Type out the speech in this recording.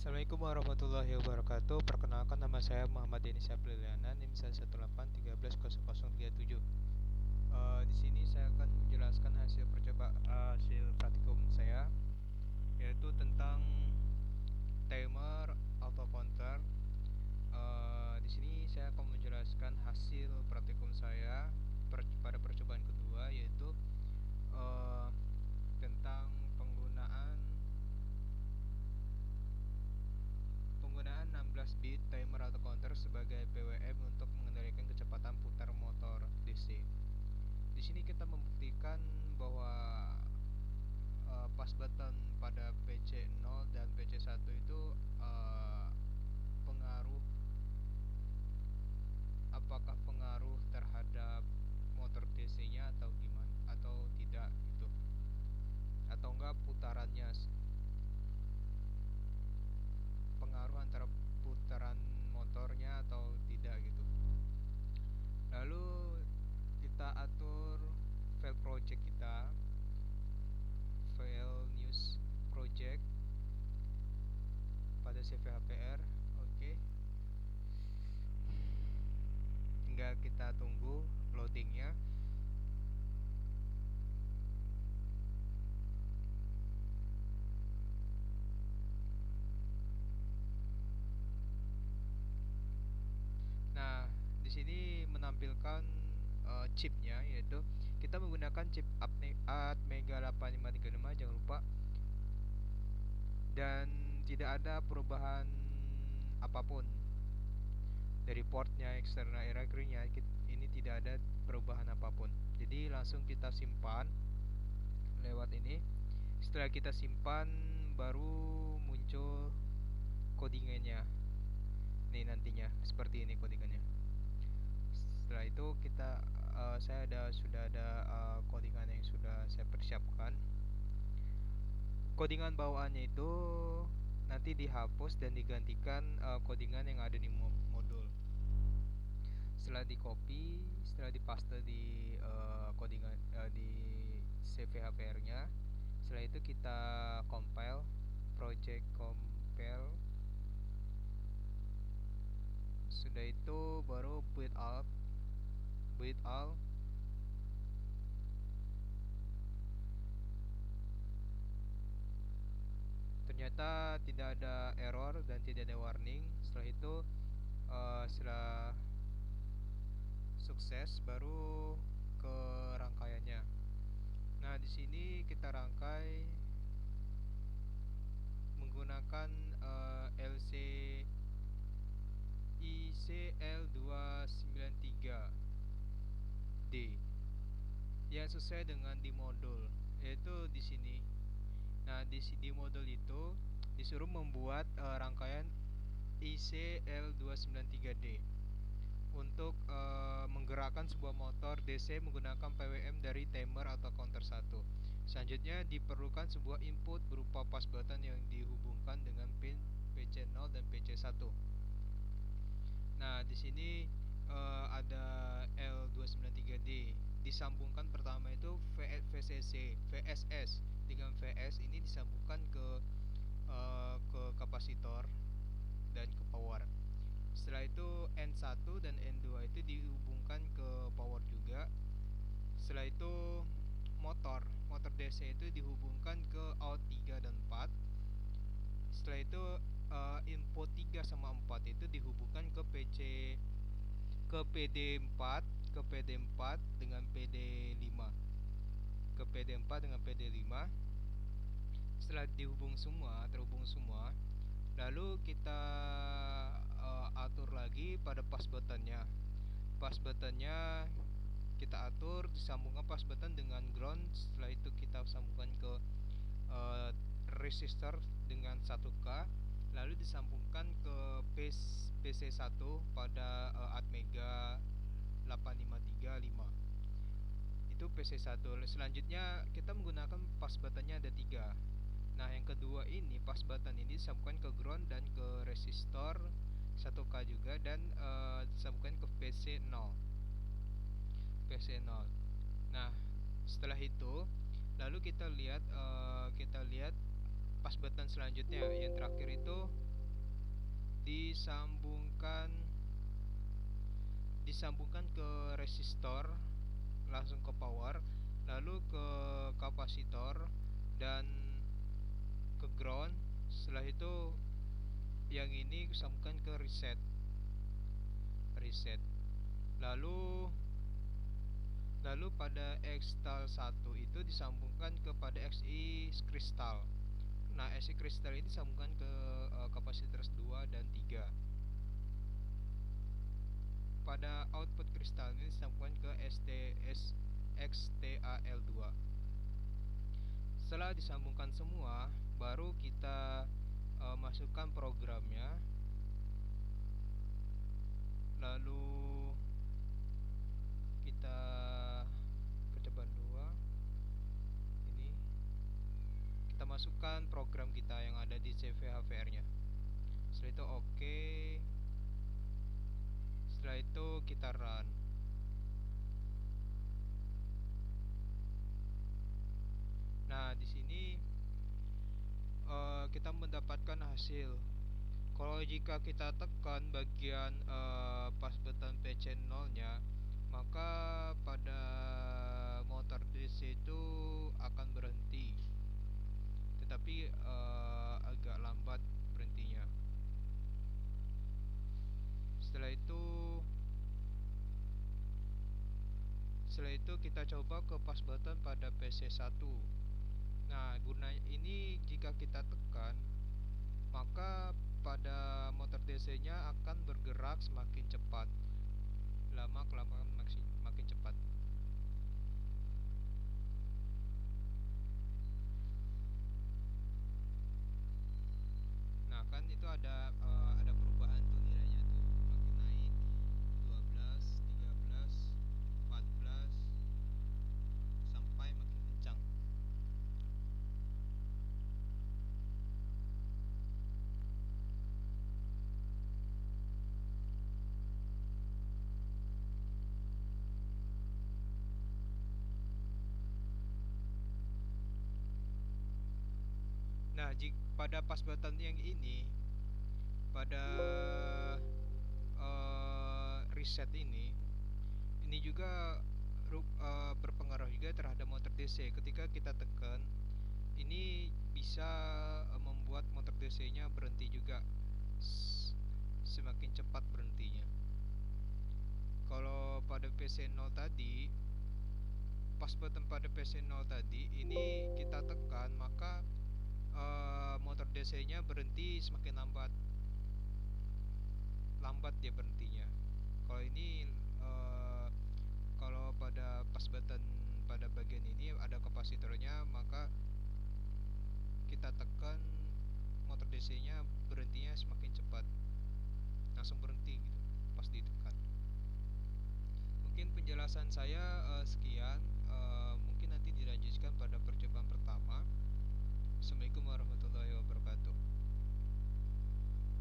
Assalamualaikum warahmatullahi wabarakatuh. Perkenalkan, nama saya Muhammad Denis Apriliana, NIM 118130037. Di sini saya akan menjelaskan hasil praktikum saya, yaitu tentang timer auto counter. Di sini saya akan menjelaskan hasil praktikum saya pada percobaan kedua, yaitu tentang penggunaan 16 bit timer atau counter sebagai PWM untuk mengendalikan kecepatan putar motor DC. Di sini kita membuktikan bahwa pas button pada PC0 dan PC1 itu pengaruh apakah pengaruh terhadap motor DC-nya atau gimana atau tidak gitu. Atau enggak putarannya, pengaruh antara putaran motornya atau tidak gitu. Lalu kita atur file project kita, file news project pada CVHPR. Oke, tinggal kita tunggu loadingnya. Nah, di sini menampilkan chipnya, yaitu kita menggunakan chip Atmega 8535, jangan lupa. Dan tidak ada perubahan apapun dari portnya, eksternal nya, ini tidak ada perubahan apapun. Jadi langsung kita simpan lewat ini. Setelah kita simpan, baru muncul codingannya. Nih nantinya seperti ini codingannya. Setelah itu sudah ada codingan yang sudah saya persiapkan. Codingan bawaannya itu nanti dihapus dan digantikan codingan yang ada di modul. Setelah di copy, setelah dipaste di codingan di CVHPR-nya, setelah itu kita compile, project compile. Sudah itu baru build out. Ternyata tidak ada error dan tidak ada warning. Setelah itu setelah sukses, baru ke rangkaiannya. Nah, di sini kita rangkai menggunakan LC ICL293D yang sesuai dengan di modul, yaitu di sini. Nah, di modul itu disuruh membuat rangkaian ICL293D untuk menggerakkan sebuah motor DC menggunakan PWM dari timer atau counter 1. Selanjutnya diperlukan sebuah input berupa pas button yang dihubungkan dengan pin PC0 dan PC1. Nah, di sini ada L293D. Disambungkan pertama itu VSS dengan VS ini disambungkan ke kapasitor dan ke power. Setelah itu N1 dan N2 itu dihubungkan ke power juga. Setelah itu motor DC itu dihubungkan ke out 3 dan 4. Setelah itu input 3 sama 4 itu dihubungkan ke PD4 dengan PD5. Setelah terhubung semua, lalu kita atur lagi pada pas buttonnya. Kita atur, disambungkan pas button dengan ground. Setelah itu kita sambungkan ke resistor dengan 1K, lalu disambungkan ke PC1 pada Atmega 8535. Itu PC1. Selanjutnya kita menggunakan pas buttonnya ada 3. Nah, yang kedua ini pas button ini disambungkan ke ground dan ke resistor 1K juga, dan disambungkan ke PC0. Nah, setelah itu lalu kita lihat pas button selanjutnya yang terakhir itu disambungkan disambungkan ke resistor, langsung ke power, lalu ke kapasitor, dan ke ground. Setelah itu yang ini disambungkan ke reset. Lalu lalu pada Xtal 1 itu disambungkan kepada Xi kristal. Nah, Xi kristal ini disambungkan ke kapasitor 2 dan 3. Pada output kristal ini disambungkan ke XTAL2. Setelah disambungkan semua, baru kita masukkan programnya. Lalu kita ke depan dua. Ini kita masukkan program kita yang ada di CVHVR-nya. Setelah itu oke. Setelah itu kita run. Nah, di sini kita mendapatkan hasil. Kalau jika kita tekan bagian pas button PC 0 nya, maka pada motor DC itu akan berhenti, tetapi agak lambat berhentinya. Setelah itu kita coba ke pas button pada PC 1. Nah, guna ini jika kita tekan, maka pada motor DC-nya akan bergerak semakin cepat. Lama kelamaan makin cepat. Nah, kan itu ada perubahan tuh nilainya tuh. Makin naik 12, 13, 14 sampai makin kencang. Nah, pada pas button yang ini, pada reset ini juga berpengaruh juga terhadap motor DC. Ketika kita tekan, ini bisa membuat motor DC-nya berhenti juga, semakin cepat berhentinya. Kalau pada PC 0 tadi, pas button pada PC 0 tadi, ini kita tekan, maka motor DC-nya berhenti semakin lambat. Lambat dia berhentinya. Kalau ini kalau pada pas button pada bagian ini ada kapasitornya, maka kita tekan, motor DC-nya berhentinya semakin cepat, langsung berhenti gitu pas ditekan. Mungkin penjelasan saya sekian. Mungkin nanti dilanjutkan pada percobaan pertama. Assalamualaikum warahmatullahi wabarakatuh.